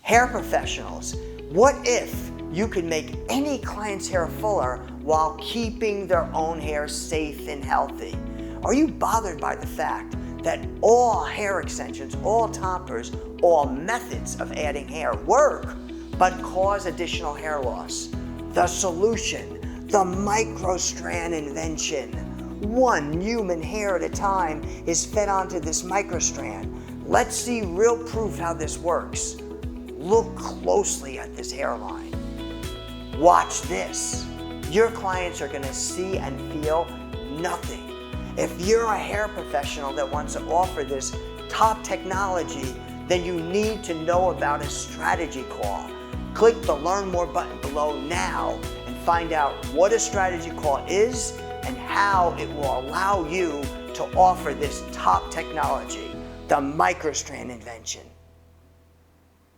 Hair professionals, what if you could make any client's hair fuller while keeping their own hair safe and healthy? Are you bothered by the fact that all hair extensions, all toppers, all methods of adding hair work, but cause additional hair loss? The solution, the Micro Strand invention. One human hair at a time is fed onto this Micro Strand. Let's see real proof how this works. Look closely at this hairline. Watch this. Your clients are gonna see and feel nothing. If you're a hair professional that wants to offer this top technology, then you need to know about a strategy call. Click the Learn More button below now and find out what a strategy call is and how it will allow you to offer this top technology, the Micro Strand invention.